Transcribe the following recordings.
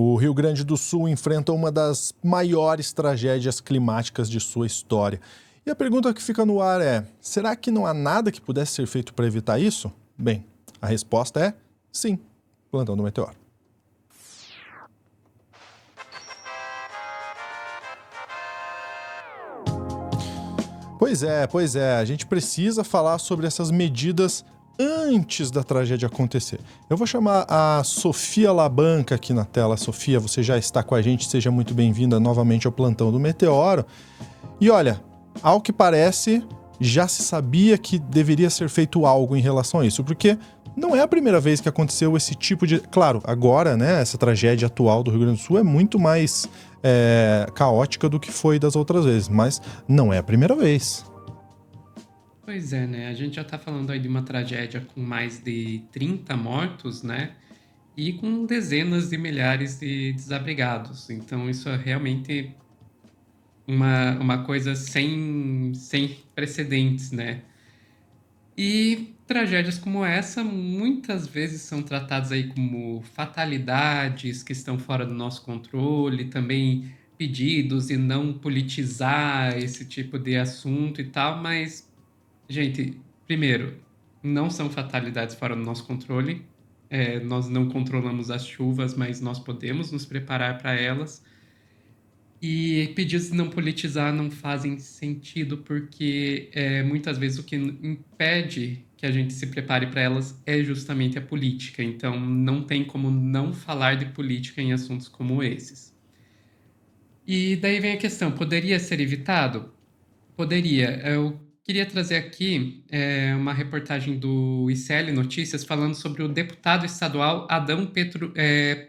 O Rio Grande do Sul enfrenta uma das maiores tragédias climáticas de sua história. E a pergunta que fica no ar é: será que não há nada que pudesse ser feito para evitar isso? Bem, a resposta é sim. Plantão do Meteoro. Pois é. A gente precisa falar sobre essas medidas antes da tragédia acontecer. Eu vou chamar a Sofia Labanca aqui na tela. Sofia, você já está com a gente, seja muito bem-vinda novamente ao Plantão do Meteoro. E olha, ao que parece, já se sabia que deveria ser feito algo em relação a isso, porque não é a primeira vez que aconteceu esse tipo de... Claro, agora, né, essa tragédia atual do Rio Grande do Sul é muito mais caótica do que foi das outras vezes, mas não é a primeira vez. Pois é, né? A gente já tá falando aí de uma tragédia com mais de 30 mortos, né? E com dezenas de milhares de desabrigados. Então, isso é realmente uma coisa sem precedentes, né? E tragédias como essa muitas vezes são tratadas aí como fatalidades que estão fora do nosso controle, também pedidos de não politizar esse tipo de assunto e tal, mas, gente, primeiro, não são fatalidades fora do nosso controle. Nós não controlamos as chuvas, mas nós podemos nos preparar para elas. E pedidos de não politizar não fazem sentido porque muitas vezes o que impede que a gente se prepare para elas é justamente a política. Então não tem como não falar de política em assuntos como esses. E daí vem a questão: poderia ser evitado? Poderia. Eu queria trazer aqui uma reportagem do ICL Notícias falando sobre o deputado estadual Adão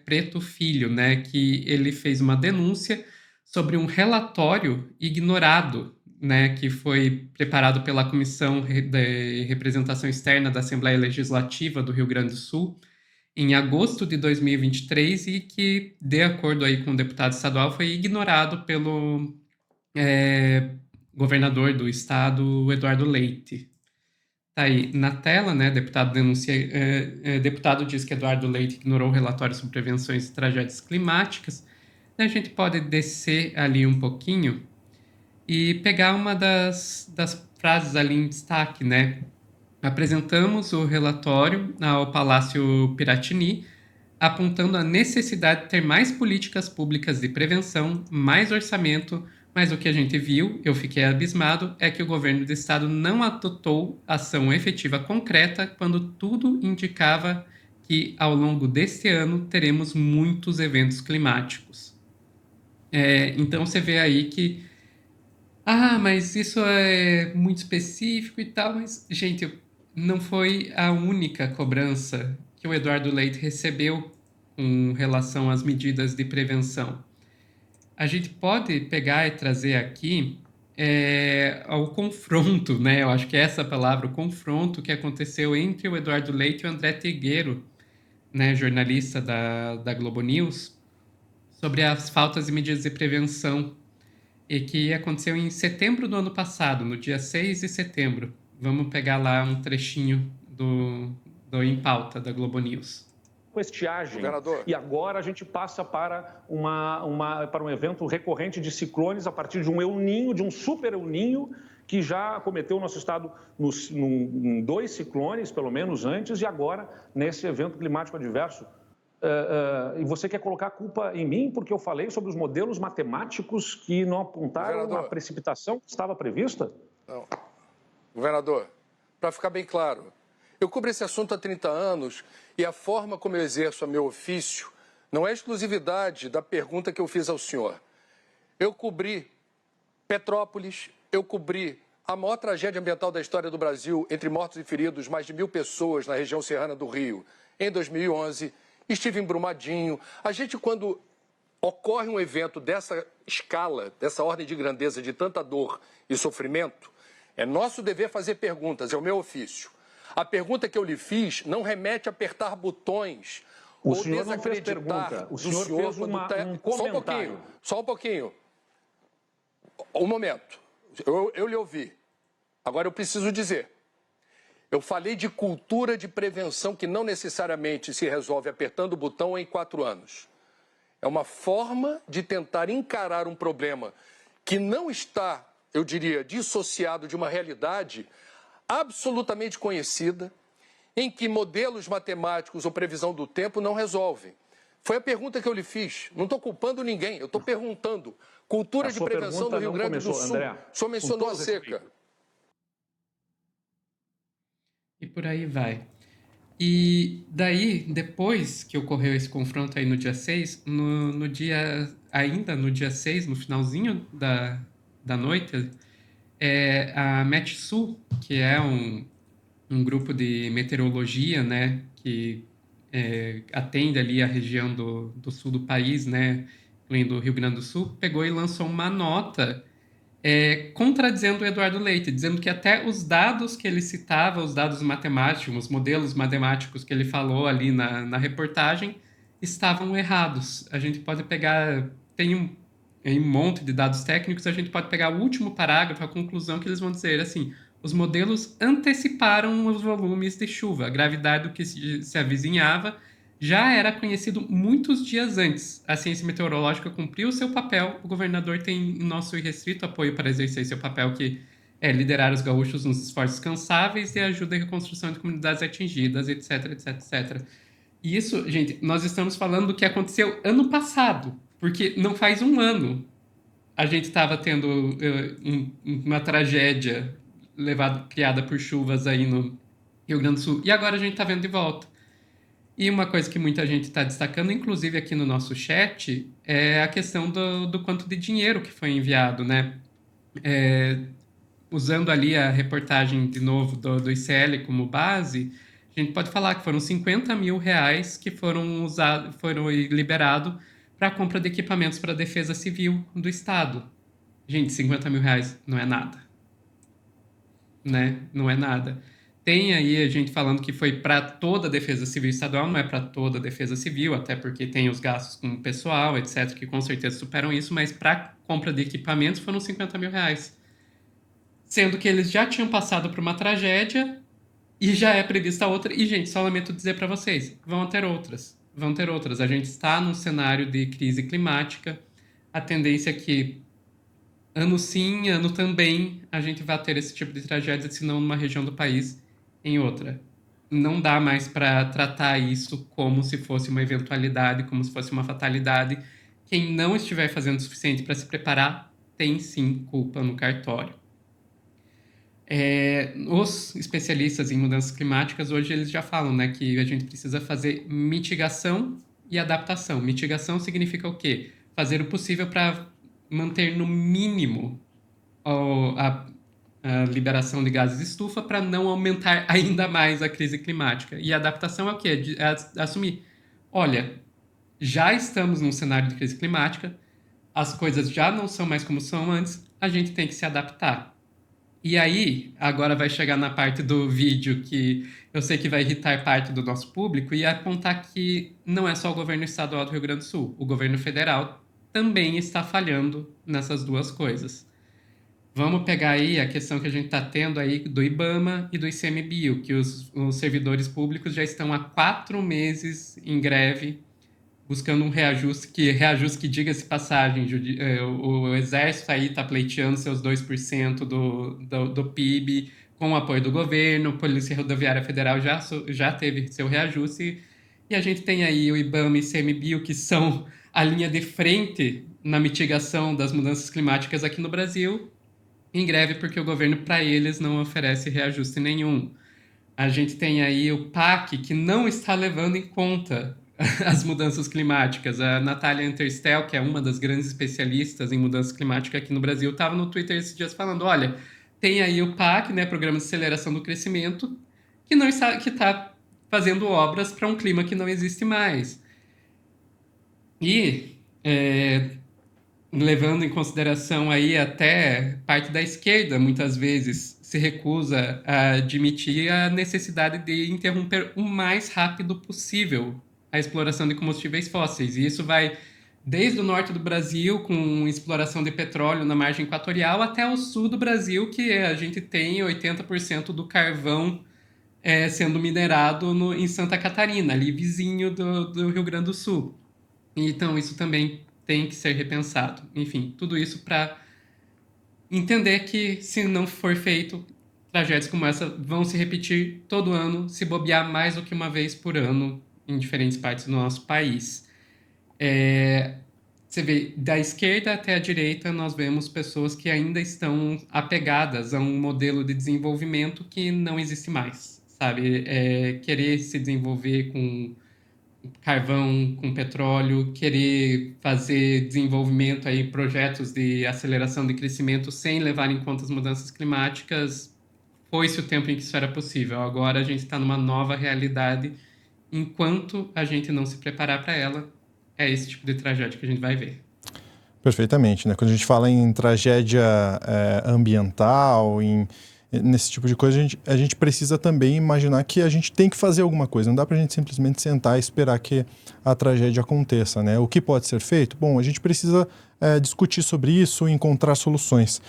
Preto Filho, né, que ele fez uma denúncia sobre um relatório ignorado, né, que foi preparado pela Comissão de Representação Externa da Assembleia Legislativa do Rio Grande do Sul em agosto de 2023 e que, de acordo aí com o deputado estadual, foi ignorado pelo é, governador do estado, Eduardo Leite. Tá aí na tela, né? Deputado diz que Eduardo Leite ignorou o relatório sobre prevenções de tragédias climáticas. A gente pode descer ali um pouquinho e pegar uma das frases ali em destaque, né? Apresentamos o relatório ao Palácio Piratini, apontando a necessidade de ter mais políticas públicas de prevenção, mais orçamento, mas o que a gente viu, eu fiquei abismado, é que o governo do estado não adotou ação efetiva concreta quando tudo indicava que ao longo deste ano teremos muitos eventos climáticos. Então você vê aí que mas isso é muito específico e tal, mas, gente, não foi a única cobrança que o Eduardo Leite recebeu com relação às medidas de prevenção. A gente pode pegar e trazer aqui ao confronto, né? Eu acho que é essa a palavra, o confronto que aconteceu entre o Eduardo Leite e o André Trigueiro, né, jornalista da Globo News, sobre as faltas de medidas de prevenção e que aconteceu em setembro do ano passado, no dia 6 de setembro. Vamos pegar lá um trechinho do Em Pauta, da Globo News. Com estiagem. Governador. E agora a gente passa para para um evento recorrente de ciclones a partir de um El Niño, de um super El Niño, que já acometeu o nosso estado em 2 ciclones, pelo menos antes, e agora nesse evento climático adverso. E você quer colocar a culpa em mim porque eu falei sobre os modelos matemáticos que não apontaram a precipitação que estava prevista? Não. Governador, para ficar bem claro, eu cubro esse assunto há 30 anos e a forma como eu exerço o meu ofício não é exclusividade da pergunta que eu fiz ao senhor. Eu cobri Petrópolis, eu cobri a maior tragédia ambiental da história do Brasil, entre mortos e feridos, mais de 1.000 pessoas na região serrana do Rio, em 2011. Estive em Brumadinho. A gente, quando ocorre um evento dessa escala, dessa ordem de grandeza, de tanta dor e sofrimento, é nosso dever fazer perguntas, é o meu ofício. A pergunta que eu lhe fiz não remete a apertar botões o ou senhor não fez desacreditar pergunta. O senhor fez um comentário. Só um pouquinho. Um momento. Eu lhe ouvi. Agora eu preciso dizer. Eu falei de cultura de prevenção que não necessariamente se resolve apertando o botão em 4 anos. É uma forma de tentar encarar um problema que não está, eu diria, dissociado de uma realidade absolutamente conhecida, em que modelos matemáticos ou previsão do tempo não resolvem. Foi a pergunta que eu lhe fiz. Não estou culpando ninguém, eu estou perguntando. Cultura de prevenção do Rio Grande do Sul. André, o senhor mencionou a seca. E por aí vai. E daí, depois que ocorreu esse confronto aí no dia 6, ainda no dia 6, no finalzinho da noite, a Metsul, que é um grupo de meteorologia, né, que atende ali a região do sul do país, né, incluindo o Rio Grande do Sul, pegou e lançou uma nota contradizendo o Eduardo Leite, dizendo que até os dados que ele citava, os dados matemáticos, os modelos matemáticos que ele falou ali na reportagem, estavam errados. A gente pode pegar, tem um monte de dados técnicos, a gente pode pegar o último parágrafo, a conclusão que eles vão dizer assim: os modelos anteciparam os volumes de chuva, a gravidade do que se avizinhava já era conhecido muitos dias antes. A ciência meteorológica cumpriu o seu papel, o governador tem nosso irrestrito apoio para exercer seu papel, que é liderar os gaúchos nos esforços cansáveis e ajuda à reconstrução de comunidades atingidas, etc, etc, etc. E isso, gente, nós estamos falando do que aconteceu ano passado, porque não faz um ano a gente estava tendo uma tragédia criada por chuvas aí no Rio Grande do Sul, e agora a gente está vendo de volta. E uma coisa que muita gente está destacando, inclusive aqui no nosso chat, é a questão do quanto de dinheiro que foi enviado, né? Usando ali a reportagem, de novo, do ICL como base, a gente pode falar que foram 50 mil reais que foram liberados para a compra de equipamentos para a defesa civil do Estado. Gente, 50 mil reais não é nada. Né? Não é nada. Tem aí a gente falando que foi para toda a Defesa Civil Estadual, não é para toda a Defesa Civil, até porque tem os gastos com o pessoal, etc., que com certeza superam isso, mas para compra de equipamentos foram 50 mil reais. Sendo que eles já tinham passado por uma tragédia e já é prevista outra. E, gente, só lamento dizer para vocês, vão ter outras. Vão ter outras. A gente está num cenário de crise climática. A tendência é que ano sim, ano também, a gente vai ter esse tipo de tragédia, se não numa região do país, em outra. Não dá mais para tratar isso como se fosse uma eventualidade, como se fosse uma fatalidade. Quem não estiver fazendo o suficiente para se preparar, tem sim culpa no cartório. Os especialistas em mudanças climáticas, hoje eles já falam, né, que a gente precisa fazer mitigação e adaptação. Mitigação significa o quê? Fazer o possível para manter no mínimo a liberação de gases de estufa para não aumentar ainda mais a crise climática. E a adaptação é o quê? Assumir, olha, já estamos num cenário de crise climática, as coisas já não são mais como são antes, a gente tem que se adaptar. E aí, agora vai chegar na parte do vídeo que eu sei que vai irritar parte do nosso público e apontar que não é só o governo estadual do Rio Grande do Sul, o governo federal também está falhando nessas duas coisas. Vamos pegar aí a questão que a gente está tendo aí do IBAMA e do ICMBio, que os servidores públicos já estão há 4 meses em greve, buscando um reajuste que diga-se passagem, o Exército aí está pleiteando seus 2% do PIB com o apoio do governo, a Polícia Rodoviária Federal já teve seu reajuste, e a gente tem aí o IBAMA e o ICMBio, que são a linha de frente na mitigação das mudanças climáticas aqui no Brasil, em greve porque o governo, para eles, não oferece reajuste nenhum. A gente tem aí o PAC, que não está levando em conta as mudanças climáticas. A Natália Interstel, que é uma das grandes especialistas em mudança climática aqui no Brasil, estava no Twitter esses dias falando, olha, tem aí o PAC, né, Programa de Aceleração do Crescimento, que está fazendo obras para um clima que não existe mais. E levando em consideração aí até parte da esquerda, muitas vezes se recusa a admitir a necessidade de interromper o mais rápido possível a exploração de combustíveis fósseis. E isso vai desde o norte do Brasil, com exploração de petróleo na margem equatorial, até o sul do Brasil, que a gente tem 80% do carvão sendo minerado em Santa Catarina, ali vizinho do Rio Grande do Sul. Então, isso também tem que ser repensado. Enfim, tudo isso para entender que, se não for feito, tragédias como essa vão se repetir todo ano, se bobear mais do que uma vez por ano em diferentes partes do nosso país. Você vê, da esquerda até a direita, nós vemos pessoas que ainda estão apegadas a um modelo de desenvolvimento que não existe mais, sabe? Querer se desenvolver com carvão, com petróleo, querer fazer desenvolvimento aí, projetos de aceleração de crescimento sem levar em conta as mudanças climáticas, foi-se o tempo em que isso era possível. Agora a gente está numa nova realidade. Enquanto a gente não se preparar para ela, é esse tipo de tragédia que a gente vai ver. Perfeitamente, né? Quando a gente fala em tragédia ambiental, nesse tipo de coisa, a gente precisa também imaginar que a gente tem que fazer alguma coisa. Não dá para a gente simplesmente sentar e esperar que a tragédia aconteça, né? O que pode ser feito? Bom, a gente precisa discutir sobre isso e encontrar soluções.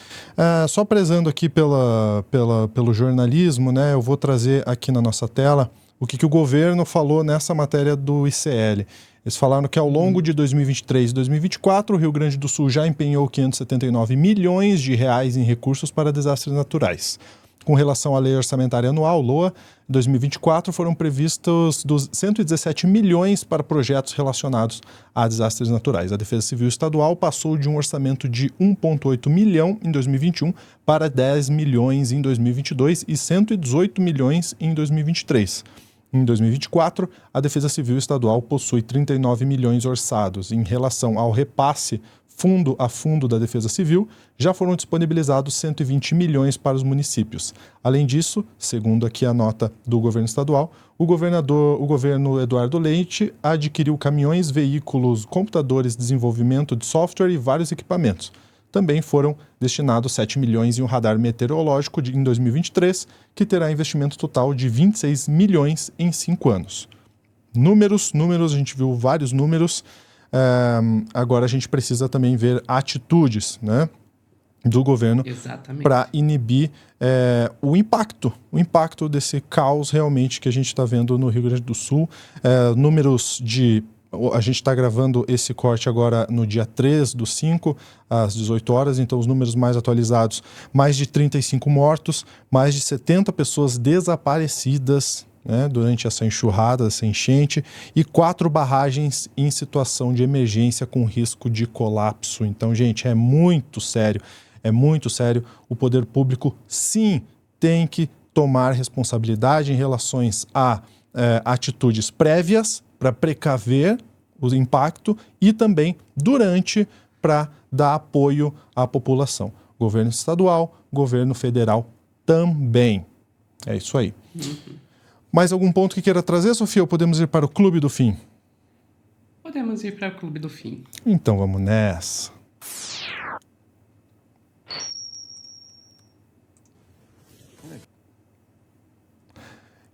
Só prezando aqui pelo jornalismo, né? Eu vou trazer aqui na nossa tela o que o governo falou nessa matéria do ICL. Eles falaram que ao longo de 2023 e 2024, o Rio Grande do Sul já empenhou 579 milhões de reais em recursos para desastres naturais. Com relação à Lei Orçamentária Anual, LOA, 2024 foram previstos 117 milhões para projetos relacionados a desastres naturais. A Defesa Civil Estadual passou de um orçamento de 1,8 milhão em 2021 para 10 milhões em 2022 e 118 milhões em 2023. Em 2024, a Defesa Civil Estadual possui 39 milhões orçados. Em relação ao repasse fundo a fundo da Defesa Civil, já foram disponibilizados 120 milhões para os municípios. Além disso, segundo aqui a nota do governo estadual, o governo Eduardo Leite adquiriu caminhões, veículos, computadores, desenvolvimento de software e vários equipamentos. Também foram destinados 7 milhões em um radar meteorológico em 2023, que terá investimento total de 26 milhões em 5 anos. Números, a gente viu vários números. Agora a gente precisa também ver atitudes, né, do governo para inibir o impacto desse caos realmente que a gente está vendo no Rio Grande do Sul. Números de... A gente está gravando esse corte agora no dia 3/5, às 18 horas, então os números mais atualizados, mais de 35 mortos, mais de 70 pessoas desaparecidas, né, durante essa enxurrada, essa enchente, e 4 barragens em situação de emergência com risco de colapso. Então, gente, é muito sério. O poder público, sim, tem que tomar responsabilidade em relação a atitudes prévias para precaver o impacto e também durante para dar apoio à população. Governo estadual, governo federal também. É isso aí. Mais algum ponto que queira trazer, Sofia, ou podemos ir para o Clube do Fim? Podemos ir para o Clube do Fim. Então vamos nessa.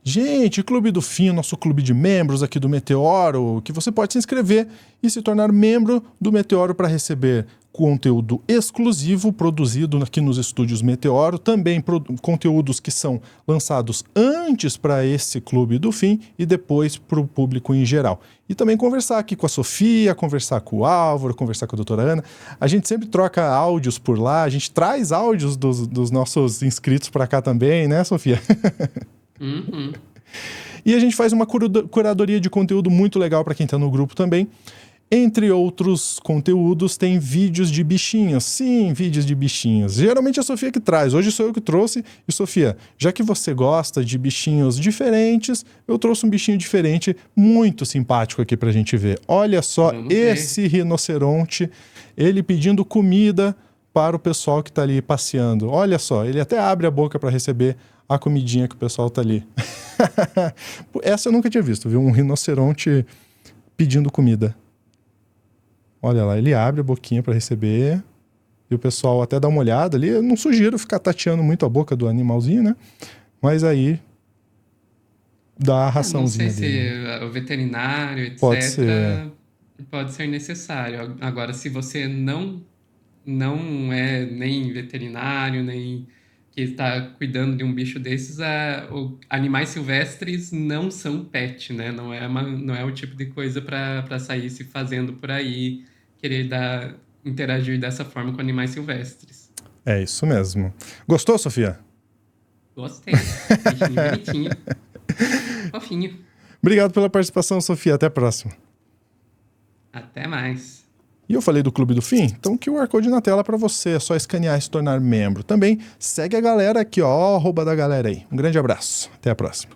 Gente, Clube do Fim, nosso clube de membros aqui do Meteoro, que você pode se inscrever e se tornar membro do Meteoro para receber conteúdo exclusivo produzido aqui nos estúdios Meteoro, também conteúdos que são lançados antes para esse Clube do Fim e depois para o público em geral. E também conversar aqui com a Sofia, conversar com o Álvaro, conversar com a doutora Ana. A gente sempre troca áudios por lá, a gente traz áudios dos nossos inscritos para cá também, né, Sofia? E a gente faz uma curadoria de conteúdo muito legal para quem está no grupo também. Entre outros conteúdos, tem vídeos de bichinhos. Sim, vídeos de bichinhos. Geralmente é a Sofia que traz. Hoje sou eu que trouxe. E Sofia, já que você gosta de bichinhos diferentes, eu trouxe um bichinho diferente, muito simpático aqui pra gente ver. Olha só esse rinoceronte, ele pedindo comida para o pessoal que está ali passeando. Olha só, ele até abre a boca para receber a comidinha que o pessoal tá ali. Essa eu nunca tinha visto, viu? Um rinoceronte pedindo comida. Olha lá, ele abre a boquinha para receber e o pessoal até dá uma olhada ali. Eu não sugiro ficar tateando muito a boca do animalzinho, né? Mas aí dá a raçãozinha dele. Não sei se o veterinário, etc., pode ser necessário. Agora, se você não é nem veterinário, nem que está cuidando de um bicho desses, animais silvestres não são pet, né? Não é o tipo de coisa para sair se fazendo por aí, querer interagir dessa forma com animais silvestres. É isso mesmo. Gostou, Sofia? Gostei. Bichinho bonitinho. Fofinho. Obrigado pela participação, Sofia. Até a próxima. Até mais. E eu falei do Clube do Fim? Então QR Code na tela para você. É só escanear e se tornar membro. Também segue a galera aqui, ó. @da galera aí. Um grande abraço. Até a próxima.